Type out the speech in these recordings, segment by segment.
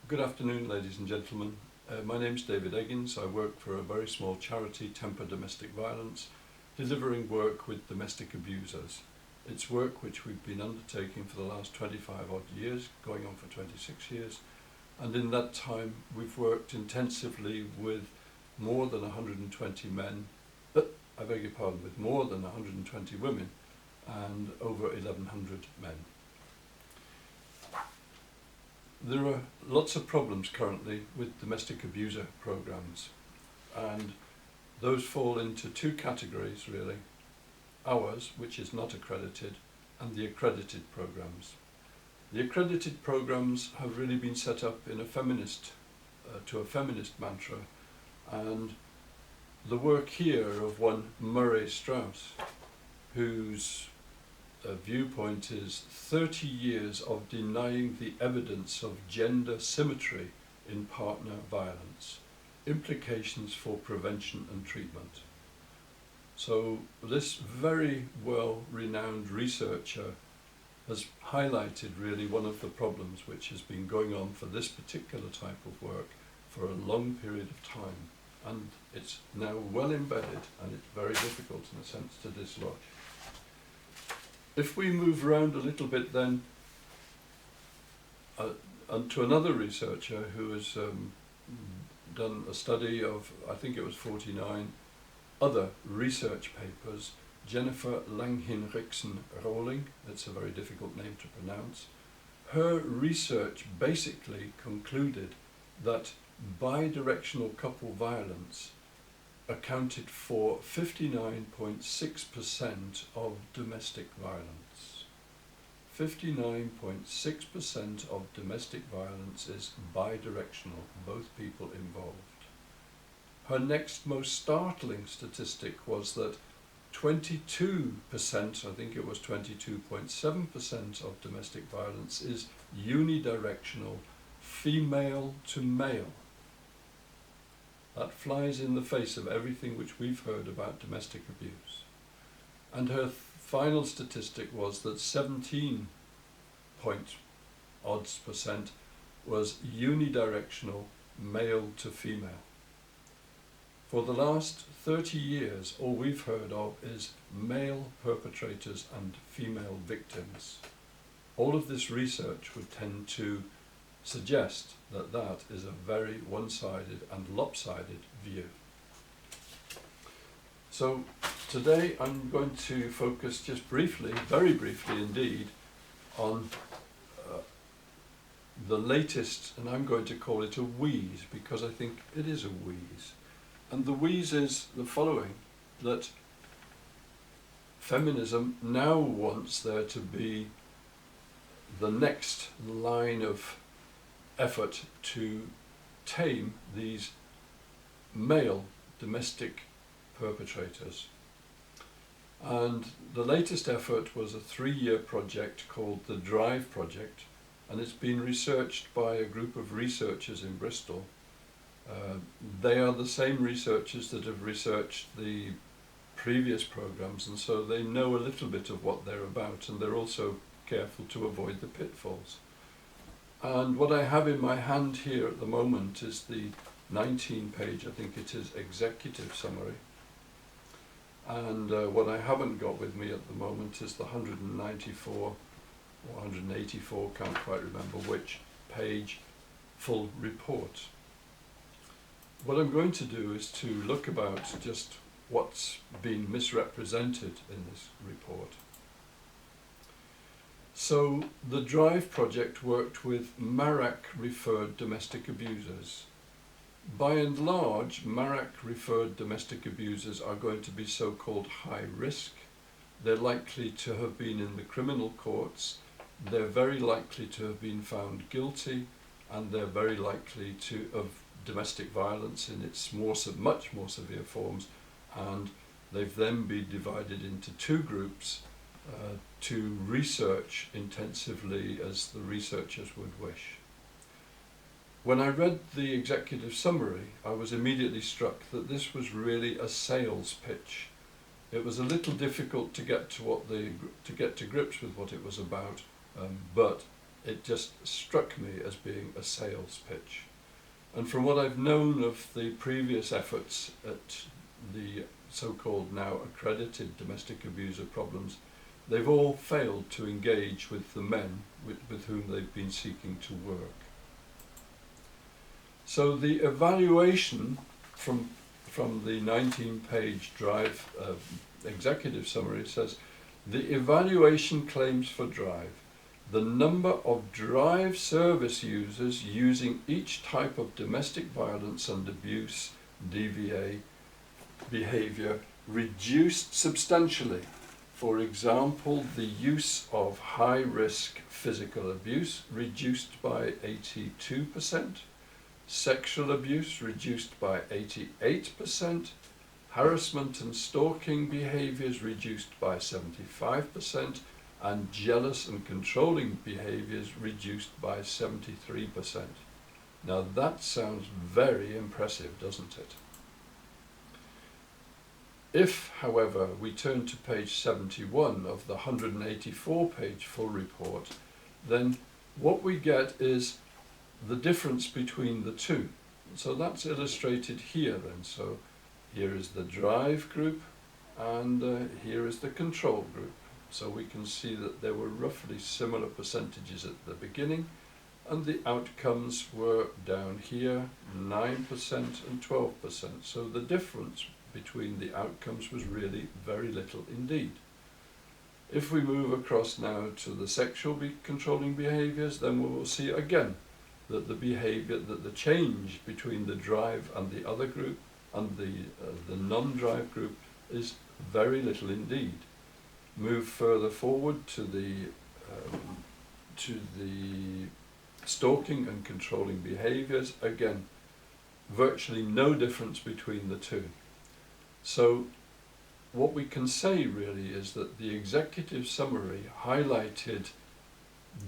Good afternoon, ladies and gentlemen. My name's David Eggins. I work for a very small charity, Temper Domestic Violence, delivering work with domestic abusers. It's work which we've been undertaking for the last 25 odd years, going on for 26 years, and in that time we've worked intensively with more than 120 men, with more than 120 women and over 1,100 men. There are lots of problems currently with domestic abuser programs, and those fall into two categories really: ours, which is not accredited, and the accredited programs. The accredited programs have really been set up in a feminist mantra, and the work here of one Murray Strauss, whose viewpoint is 30 years of denying the evidence of gender symmetry in partner violence, implications for prevention and treatment. So this very well-renowned researcher has highlighted really one of the problems which has been going on for this particular type of work for a long period of time, and it's now well embedded and it's very difficult in a sense to dislodge. If we move around a little bit then and to another researcher who has done a study of, I think it was 49 other research papers, Jennifer Langhinriksen-Rowling, that's a very difficult name to pronounce. Her research basically concluded that bidirectional couple violence accounted for 59.6% of domestic violence. 59.6% of domestic violence is bidirectional, both people involved. Her next most startling statistic was that 22%, I think it was 22.7% of domestic violence is unidirectional, female to male. That flies in the face of everything which we've heard about domestic abuse. And her final statistic was that 17 point odds percent was unidirectional, male to female. For the last 30 years, all we've heard of is male perpetrators and female victims. All of this research would tend to suggest that that is a very one-sided and lopsided view. So today I'm going to focus just briefly, very briefly indeed, on the latest, and I'm going to call it a wheeze because I think it is a wheeze. And the wheeze is the following, that feminism now wants there to be the next line of effort to tame these male domestic perpetrators. And the latest effort was a 3-year project called the Drive Project, and it's been researched by a group of researchers in Bristol. They are the same researchers that have researched the previous programs, and so they know a little bit of what they're about, and they're also careful to avoid the pitfalls. And what I have in my hand here at the moment is the 19-page, I think it is, executive summary. And what I haven't got with me at the moment is the 194 or 184, can't quite remember which, page full report. What I'm going to do is to look about just what's been misrepresented in this report. So the Drive Project worked with MARAC-referred domestic abusers. By and large, MARAC-referred domestic abusers are going to be so-called high risk. They're likely to have been in the criminal courts, they're very likely to have been found guilty, and they're very likely to of domestic violence in its much more severe forms, and they've then been divided into two groups to research intensively as the researchers would wish. When I read the executive summary, I was immediately struck that this was really a sales pitch. It was a little difficult to get to grips with what it was about, but it just struck me as being a sales pitch. And from what I've known of the previous efforts at the so-called now accredited domestic abuser problems, they've all failed to engage with the men with whom they've been seeking to work. So the evaluation from the 19-page Drive executive summary says, the evaluation claims for Drive the number of Drive service users using each type of domestic violence and abuse DVA behaviour reduced substantially. For example, the use of high-risk physical abuse reduced by 82%, sexual abuse reduced by 88%, harassment and stalking behaviours reduced by 75%, and jealous and controlling behaviours reduced by 73%. Now that sounds very impressive, doesn't it? If, however, we turn to page 71 of the 184-page full report, then what we get is the difference between the two. So that's illustrated here then. So here is the Drive group and here is the control group. So we can see that there were roughly similar percentages at the beginning, and the outcomes were down here, 9% and 12%. So the difference between the outcomes was really very little indeed. If we move across now to the sexual controlling behaviours, then we will see again that the change between the Drive and the other group and the non-Drive group is very little indeed. Move further forward to the stalking and controlling behaviours, again, virtually no difference between the two. So what we can say really is that the executive summary highlighted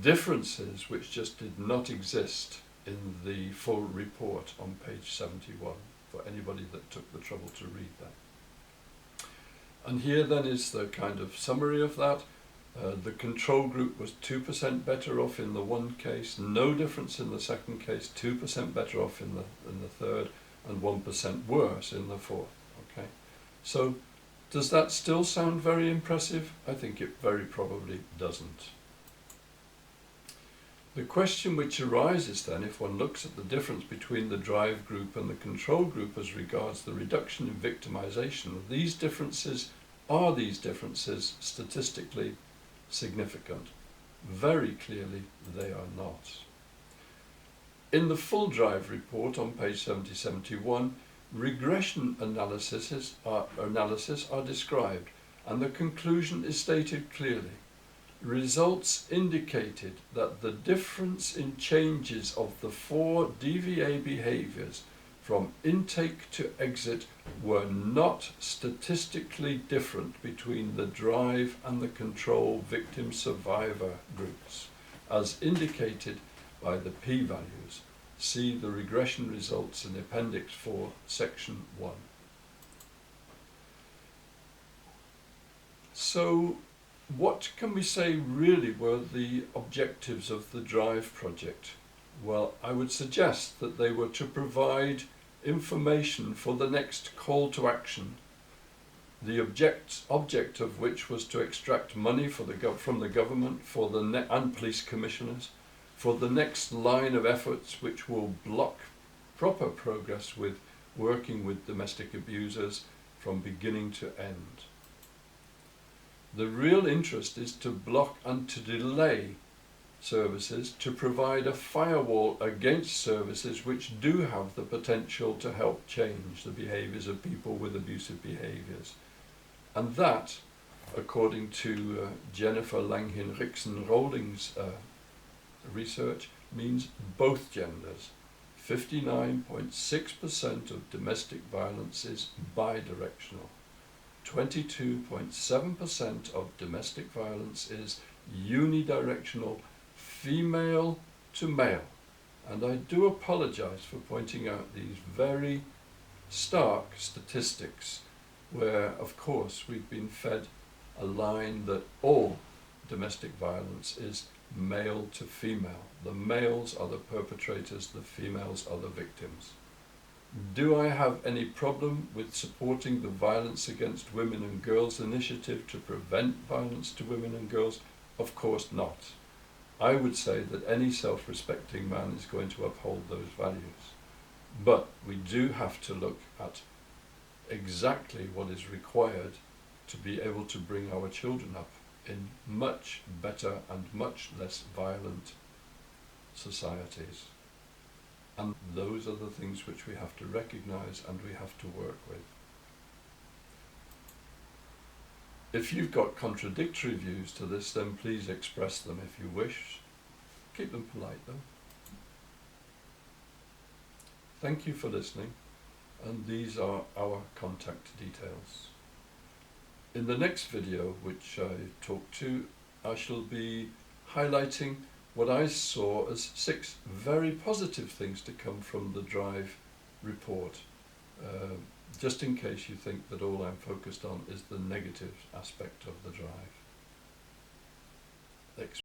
differences which just did not exist in the full report on page 71 for anybody that took the trouble to read that. And here then is the kind of summary of that. The control group was 2% better off in the one case, no difference in the second case, 2% better off in the third, and 1% worse in the fourth. Okay, so does that still sound very impressive? I think it very probably doesn't. The question which arises then, if one looks at the difference between the Drive group and the control group as regards the reduction in victimization, are these differences statistically significant? Very clearly they are not. In the full Drive report on page 70-71, regression analysis are described, and the conclusion is stated clearly. Results indicated that the difference in changes of the 4 DVA behaviours from intake to exit were not statistically different between the Drive and the control victim survivor groups, as indicated by the p-values. See the regression results in Appendix 4, Section 1. So, what can we say really were the objectives of the Drive project? Well, I would suggest that they were to provide information for the next call to action, the object of which was to extract money from the government and police commissioners for the next line of efforts which will block proper progress with working with domestic abusers from beginning to end. The real interest is to block and to delay services, to provide a firewall against services which do have the potential to help change the behaviours of people with abusive behaviours. And that, according to Jennifer Langhin-Rixen-Rolling's research, means both genders. 59.6% of domestic violence is bidirectional. 22.7% of domestic violence is unidirectional, female to male. And I do apologise for pointing out these very stark statistics where, of course, we've been fed a line that all domestic violence is male to female. The males are the perpetrators, the females are the victims. Do I have any problem with supporting the Violence Against Women and Girls initiative to prevent violence to women and girls? Of course not. I would say that any self-respecting man is going to uphold those values. But we do have to look at exactly what is required to be able to bring our children up in much better and much less violent societies. And those are the things which we have to recognize and we have to work with. If you've got contradictory views to this, then please express them if you wish. Keep them polite though. Thank you for listening, and these are our contact details. In the next video, which I talk to, I shall be highlighting what I saw as 6 very positive things to come from the Drive report, just in case you think that all I'm focused on is the negative aspect of the Drive.